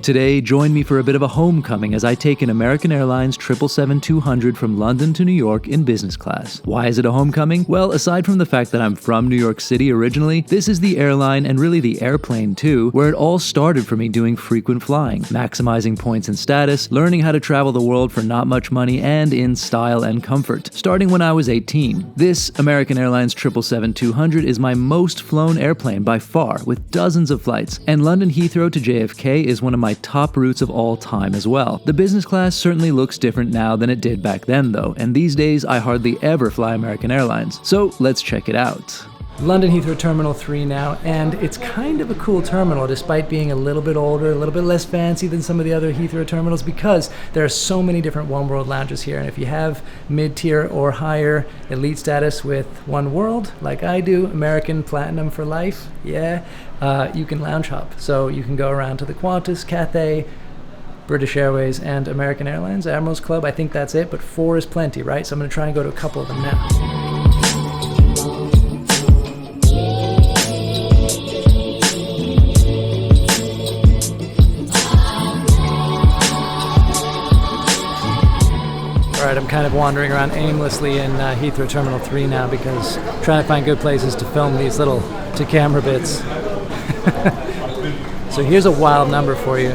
Today, join me for a bit of a homecoming as I take an American Airlines 777-200 from London to New York in business class. Why is it a homecoming? Well, aside from the fact that I'm from New York City originally, this is the airline, and really the airplane too, where it all started for me doing frequent flying, maximizing points and status, learning how to travel the world for not much money and in style and comfort, starting when I was 18. This American Airlines 777-200 is my most flown airplane by far, with dozens of flights, and London Heathrow to JFK is one of my top routes of all time as well. The business class certainly looks different now than it did back then though, and these days I hardly ever fly American Airlines. So let's check it out. London Heathrow Terminal 3 now, and it's kind of a cool terminal despite being a little bit older, a little bit less fancy than some of the other Heathrow terminals because there are so many different oneworld lounges here, and if you have mid-tier or higher elite status with oneworld, like I do, American Platinum for life, you can lounge hop. So you can go around to the Qantas, Cathay, British Airways, and American Airlines, Admirals Club. I think that's it, but 4 is plenty, right? So I'm going to try and go to a couple of them now. Alright, I'm kind of wandering around aimlessly in Heathrow Terminal 3 now because I'm trying to find good places to film these little to-camera bits. So here's a wild number for you.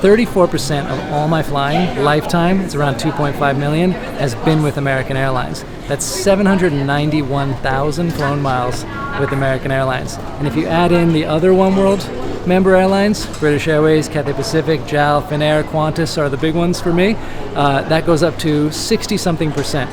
34% of all my flying, lifetime, it's around 2.5 million, has been with American Airlines. That's 791,000 flown miles with American Airlines. And if you add in the other oneworld member airlines, British Airways, Cathay Pacific, JAL, Finnair, Qantas are the big ones for me, that goes up to 60-something%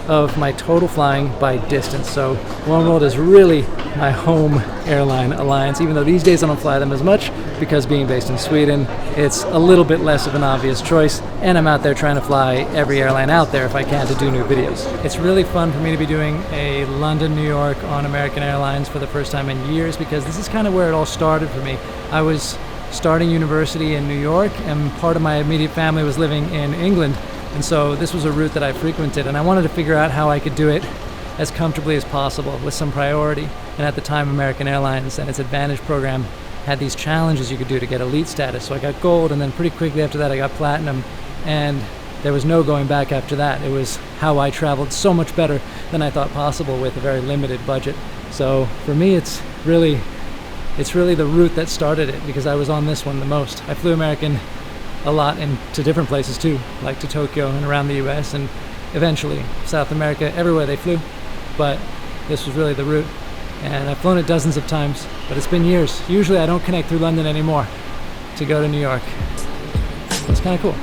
of my total flying by distance. So oneworld is really my home airline alliance, even though these days I don't fly them as much because being based in Sweden, it's a little bit less of an obvious choice, and I'm out there trying to fly every airline out there if I can to do new videos. It's really fun for me to be doing a London, New York on American Airlines for the first time in years because this is kind of where it all started for me. I was starting university in New York and part of my immediate family was living in England, and so this was a route that I frequented, and I wanted to figure out how I could do it as comfortably as possible with some priority. And at the time, American Airlines and its Advantage program had these challenges you could do to get elite status. So I got gold, and then pretty quickly after that I got platinum, and there was no going back after that. It was how I traveled so much better than I thought possible with a very limited budget. So for me, it's really the route that started it because I was on this one the most. I flew American a lot to different places too, like to Tokyo and around the US and eventually South America, everywhere they flew. But this was really the route. And I've flown it dozens of times, but it's been years. Usually I don't connect through London anymore to go to New York. So it's kind of cool.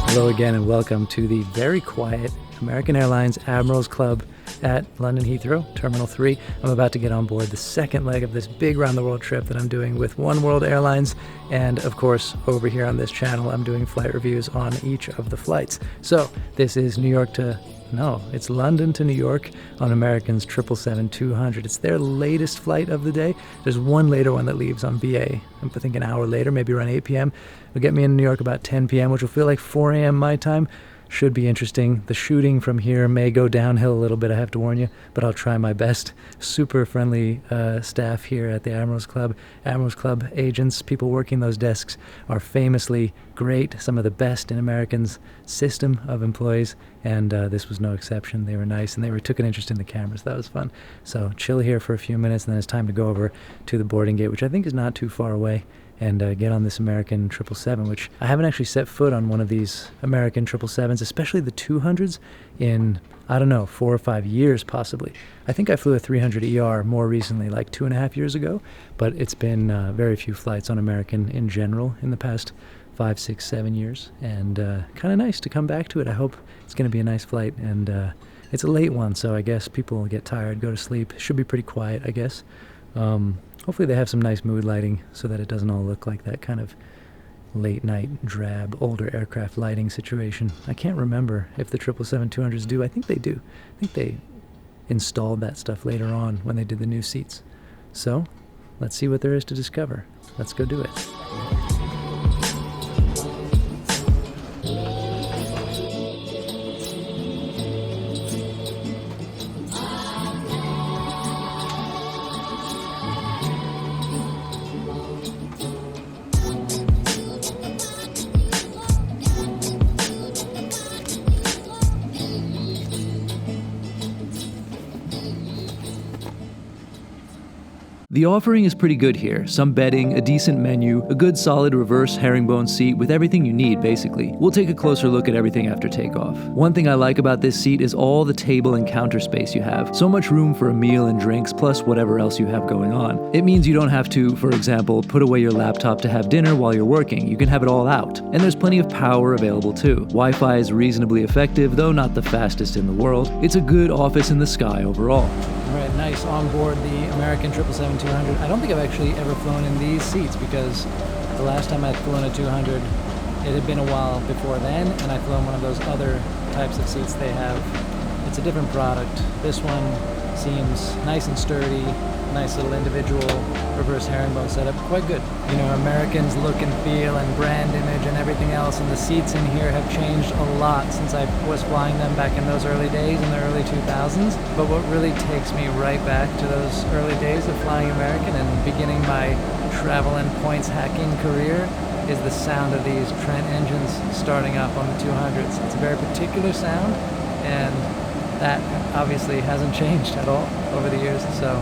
Hello again and welcome to the very quiet American Airlines Admirals Club at London Heathrow, Terminal 3. I'm about to get on board the second leg of this big round-the-world trip that I'm doing with oneworld Airlines, and of course over here on this channel I'm doing flight reviews on each of the flights. So this is it's London to New York on American's 777-200. It's their latest flight of the day. There's one later one that leaves on BA, I think an hour later, maybe around 8 p.m. It'll get me in New York about 10 p.m., which will feel like 4 a.m. my time. Should be interesting. The shooting from here may go downhill a little bit, I have to warn you, but I'll try my best. Super friendly staff here at the Admirals Club. Admirals Club agents, people working those desks, are famously great, some of the best in American's system of employees, and this was no exception. They were nice, and they took an interest in the cameras. That was fun. So chill here for a few minutes, and then it's time to go over to the boarding gate, which I think is not too far away, and get on this American 777, which I haven't actually set foot on one of these American 777s, especially the 200s, in, I don't know, 4 or 5 years possibly. I think I flew a 300ER more recently, like 2.5 years ago, but it's been very few flights on American in general in the past 5, 6, 7 years, and kind of nice to come back to it. I hope it's going to be a nice flight, and it's a late one, so I guess people will get tired, go to sleep. It should be pretty quiet, I guess. Hopefully they have some nice mood lighting so that it doesn't all look like that kind of late night, drab, older aircraft lighting situation. I can't remember if the 777-200s do. I think they do. I think they installed that stuff later on when they did the new seats. So, let's see what there is to discover. Let's go do it. The offering is pretty good here. Some bedding, a decent menu, a good solid reverse herringbone seat with everything you need, basically. We'll take a closer look at everything after takeoff. One thing I like about this seat is all the table and counter space you have. So much room for a meal and drinks, plus whatever else you have going on. It means you don't have to, for example, put away your laptop to have dinner while you're working. You can have it all out. And there's plenty of power available too. Wi-Fi is reasonably effective, though not the fastest in the world. It's a good office in the sky overall. Right, nice. On board the American 777-200. I don't think I've actually ever flown in these seats because the last time I'd flown a 200, it had been a while before then, and I'd flown one of those other types of seats they have. It's a different product. This one seems nice and sturdy, nice little individual reverse herringbone setup, quite good. You know, American's look and feel and brand image and everything else, and the seats in here have changed a lot since I was flying them back in those early days, in the early 2000s. But what really takes me right back to those early days of flying American and beginning my travel and points hacking career is the sound of these Trent engines starting up on the 200s. It's a very particular sound, and that obviously hasn't changed at all over the years. So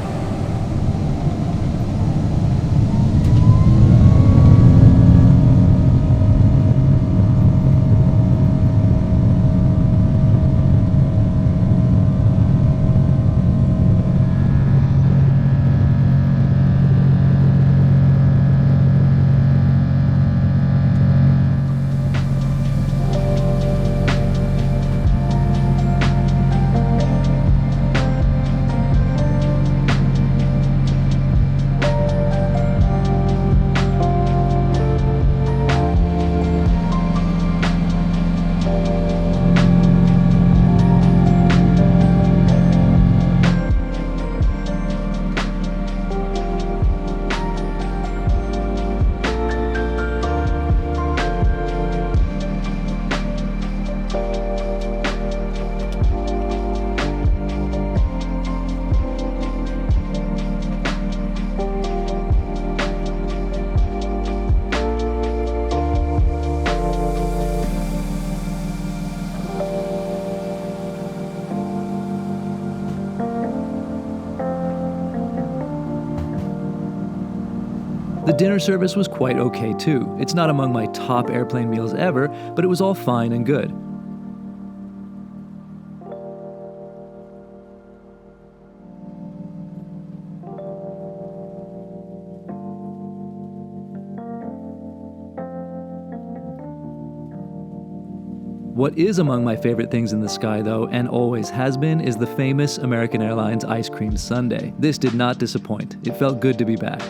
The dinner service was quite okay too. It's not among my top airplane meals ever, but it was all fine and good. What is among my favorite things in the sky, though, and always has been, is the famous American Airlines ice cream sundae. This did not disappoint. It felt good to be back.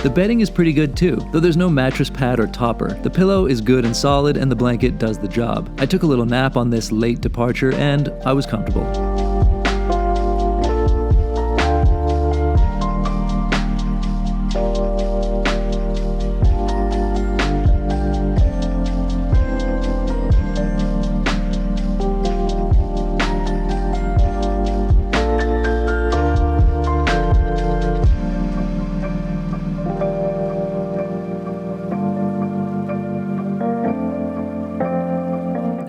The bedding is pretty good too, though there's no mattress pad or topper. The pillow is good and solid, and the blanket does the job. I took a little nap on this late departure, and I was comfortable.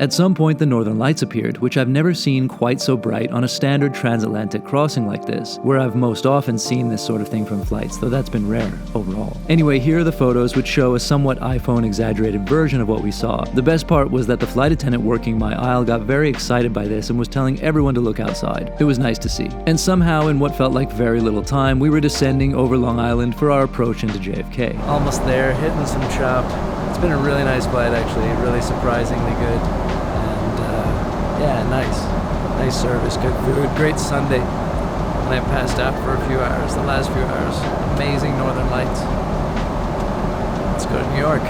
At some point, the northern lights appeared, which I've never seen quite so bright on a standard transatlantic crossing like this, where I've most often seen this sort of thing from flights, though that's been rare overall. Anyway, here are the photos which show a somewhat iPhone-exaggerated version of what we saw. The best part was that the flight attendant working my aisle got very excited by this and was telling everyone to look outside. It was nice to see. And somehow, in what felt like very little time, we were descending over Long Island for our approach into JFK. Almost there, hitting some chop. It's been a really nice flight, actually, really surprisingly good. Yeah, nice service, good food, great Sunday. And I passed out for a few hours, the last few hours. Amazing northern lights. Let's go to New York.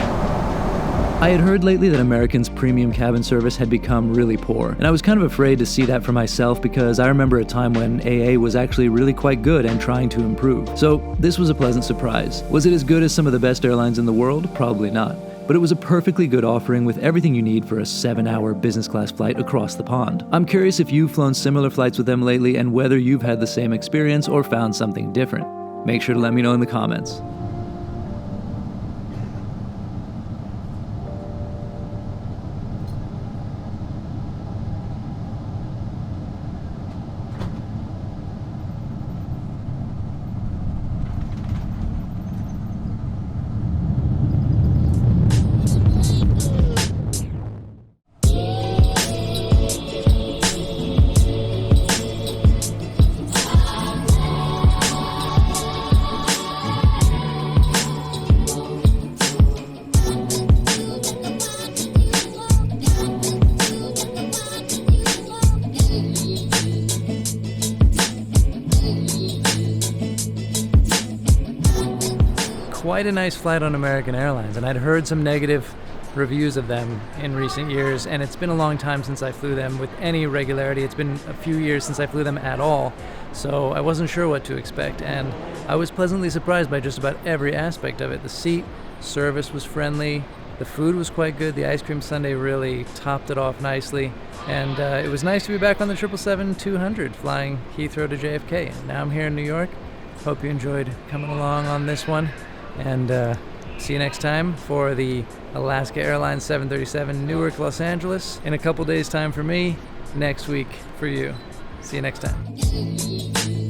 I had heard lately that American's premium cabin service had become really poor, and I was kind of afraid to see that for myself because I remember a time when AA was actually really quite good and trying to improve. So this was a pleasant surprise. Was it as good as some of the best airlines in the world? Probably not. But it was a perfectly good offering with everything you need for a 7-hour business class flight across the pond. I'm curious if you've flown similar flights with them lately and whether you've had the same experience or found something different. Make sure to let me know in the comments. Quite a nice flight on American Airlines, and I'd heard some negative reviews of them in recent years, and it's been a long time since I flew them with any regularity. It's been a few years since I flew them at all, so I wasn't sure what to expect, and I was pleasantly surprised by just about every aspect of it. The seat service was friendly, the food was quite good, the ice cream sundae really topped it off nicely, and it was nice to be back on the 777-200 flying Heathrow to JFK. Now I'm here in New York. Hope you enjoyed coming along on this one. And see you next time for the Alaska Airlines 737 Newark, Los Angeles. In a couple days' time for me, next week for you. See you next time.